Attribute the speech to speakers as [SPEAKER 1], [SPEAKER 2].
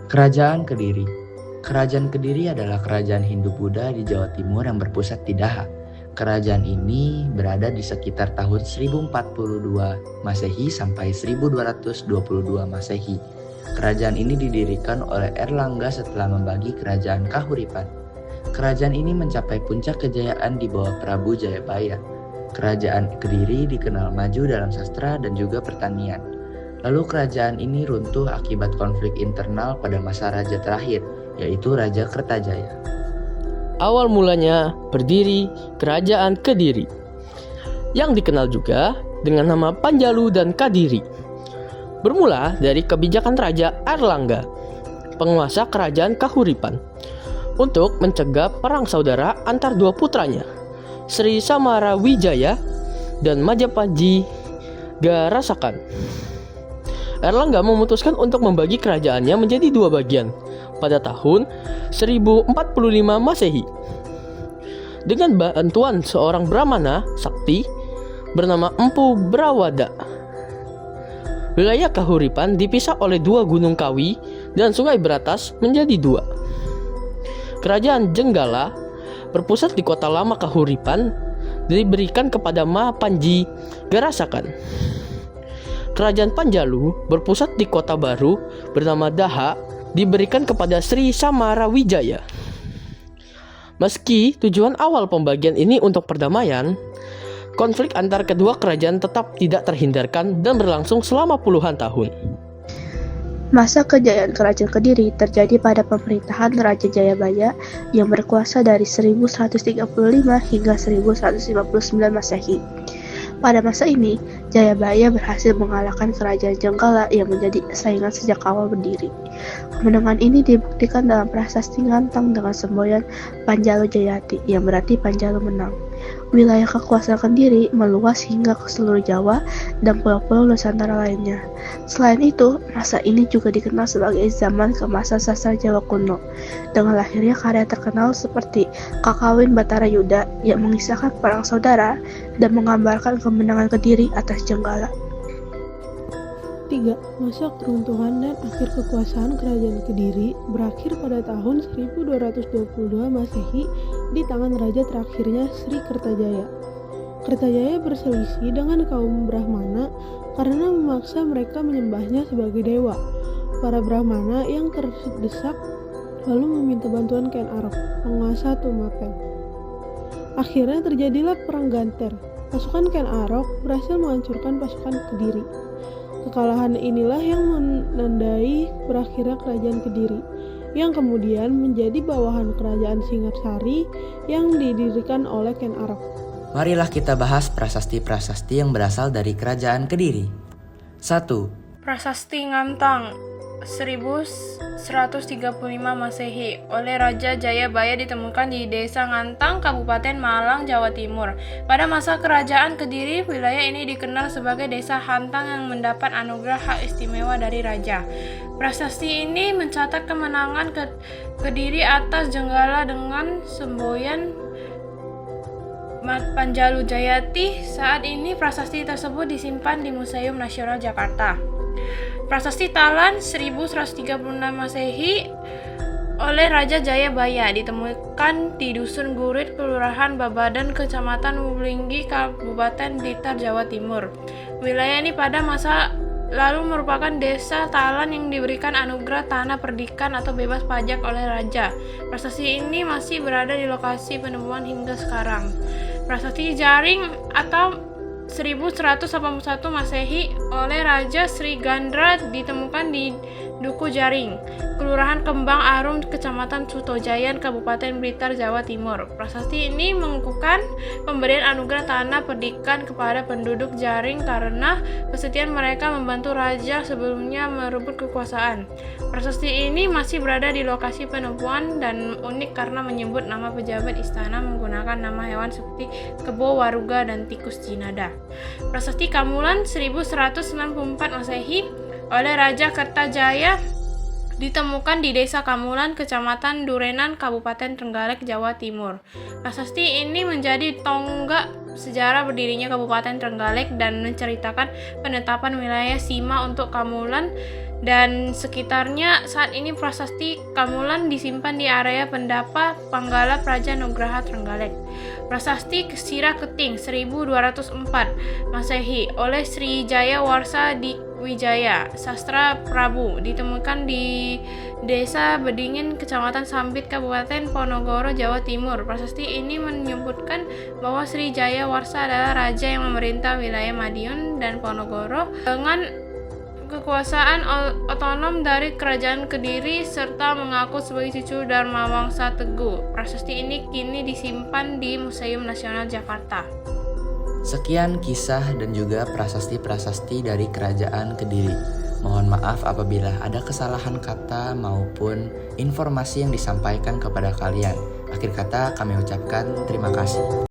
[SPEAKER 1] Kerajaan Kediri. Kerajaan Kediri adalah kerajaan Hindu-Buddha di Jawa Timur yang berpusat di Daha. Kerajaan ini berada di sekitar tahun 1042 Masehi sampai 1222 Masehi. Kerajaan ini didirikan oleh Erlangga setelah membagi kerajaan Kahuripan. Kerajaan ini mencapai puncak kejayaan di bawah Prabu Jayabaya. Kerajaan Kediri dikenal maju dalam sastra dan juga pertanian. Lalu kerajaan ini runtuh akibat konflik internal pada masa raja terakhir, yaitu Raja Kertajaya.
[SPEAKER 2] Awal mulanya berdiri Kerajaan Kediri, yang dikenal juga dengan nama Panjalu dan Kadiri. Bermula dari kebijakan Raja Erlangga, penguasa kerajaan Kahuripan, untuk mencegah perang saudara antar dua putranya, Sri Samarawijaya dan Majapahit Garasakan. Erlangga memutuskan untuk membagi kerajaannya menjadi dua bagian pada tahun 1045 Masehi. Dengan bantuan seorang Brahmana sakti bernama Empu Brawada, wilayah Kahuripan dipisah oleh dua gunung Kawi dan sungai Beratas menjadi dua. Kerajaan Jenggala berpusat di kota lama Kahuripan diberikan kepada Mapanji Garasakan. Kerajaan Panjalu berpusat di kota baru bernama Daha diberikan kepada Sri Samarawijaya. Meski tujuan awal pembagian ini untuk perdamaian, konflik antar kedua kerajaan tetap tidak terhindarkan dan berlangsung selama puluhan tahun.
[SPEAKER 3] Masa kejayaan Kerajaan Kediri terjadi pada pemerintahan Raja Jayabaya yang berkuasa dari 1135 hingga 1159 Masehi. Pada masa ini, Jayabaya berhasil mengalahkan Kerajaan Jenggala yang menjadi saingan sejak awal berdiri. Kemenangan ini dibuktikan dalam prasasti Ngantang dengan semboyan Panjalu Jayati, yang berarti Panjalu menang. Wilayah kekuasaan Kediri meluas hingga ke seluruh Jawa dan pulau-pulau Nusantara lainnya. Selain itu, masa ini juga dikenal sebagai zaman keemasan sastra Jawa kuno, dengan lahirnya karya terkenal seperti Kakawin Batara Yuda yang mengisahkan perang saudara dan menggambarkan kemenangan Kediri atas Jenggala.
[SPEAKER 4] 3. Masa keruntuhan dan akhir kekuasaan Kerajaan Kediri berakhir pada tahun 1222 Masehi di tangan raja terakhirnya Sri Kertajaya. Kertajaya berselisih dengan kaum Brahmana karena memaksa mereka menyembahnya sebagai dewa. Para Brahmana yang terdesak lalu meminta bantuan Ken Arok, penguasa Tumapen. Akhirnya terjadilah Perang Ganter. Pasukan Ken Arok berhasil menghancurkan pasukan Kediri. Kekalahan inilah yang menandai berakhirnya Kerajaan Kediri, yang kemudian menjadi bawahan Kerajaan Singasari yang didirikan oleh Ken Arok.
[SPEAKER 1] Marilah kita bahas prasasti-prasasti yang berasal dari Kerajaan Kediri. 1.
[SPEAKER 5] Prasasti Ngantang 1135 Masehi oleh Raja Jayabaya ditemukan di Desa Ngantang, Kabupaten Malang, Jawa Timur. Pada masa Kerajaan Kediri, wilayah ini dikenal sebagai Desa Hantang yang mendapat anugerah hak istimewa dari Raja. Prasasti ini mencatat kemenangan Kediri atas Jenggala dengan semboyan Panjalu Jayati. Saat ini prasasti tersebut disimpan di Museum Nasional Jakarta. Prasasti Talan 1136 Masehi oleh Raja Jayabaya ditemukan di Dusun Gurit, Kelurahan Babadan, Kecamatan Wulinggi, Kabupaten Blitar, Jawa Timur. Wilayah ini pada masa lalu merupakan desa Talan yang diberikan anugerah tanah perdikan atau bebas pajak oleh Raja. Prasasti ini masih berada di lokasi penemuan hingga sekarang. Prasasti Jaring atau 1181 Masehi oleh Raja Sri Gandra ditemukan di Duku Jaring, Kelurahan Kembang Arum, Kecamatan Sutojayan, Kabupaten Blitar, Jawa Timur. Prasasti ini mengukuhkan pemberian anugerah tanah perdikan kepada penduduk Jaring karena kesetiaan mereka membantu raja sebelumnya merebut kekuasaan. Prasasti ini masih berada di lokasi penemuan dan unik karena menyebut nama pejabat istana menggunakan nama hewan seperti kebo, waruga, dan tikus jinada. Prasasti Kamulan 1164 Masehi oleh Raja Kertajaya ditemukan di Desa Kamulan, Kecamatan Durenan, Kabupaten Trenggalek, Jawa Timur. Prasasti ini menjadi tonggak sejarah berdirinya Kabupaten Trenggalek dan menceritakan penetapan wilayah Sima untuk Kamulan dan sekitarnya. Saat ini prasasti Kamulan disimpan di area Pendapa Panggala Praja Nugraha Trenggalek. Prasasti Sirah Keting 1204 Masehi oleh Sri Jaya Warsa di Wijaya Sastra Prabu ditemukan di Desa Bedingin, Kecamatan Sambit, Kabupaten Ponorogo, Jawa Timur. Prasasti ini menyebutkan bahwa Sri Jaya Warsa adalah raja yang memerintah wilayah Madiun dan Ponorogo dengan kekuasaan otonom dari Kerajaan Kediri serta mengaku sebagai cucu Dharma Wangsa Teguh. Prasasti ini kini disimpan di Museum Nasional Jakarta.
[SPEAKER 1] Sekian kisah dan juga prasasti-prasasti dari Kerajaan Kediri. Mohon maaf apabila ada kesalahan kata maupun informasi yang disampaikan kepada kalian. Akhir kata kami ucapkan terima kasih.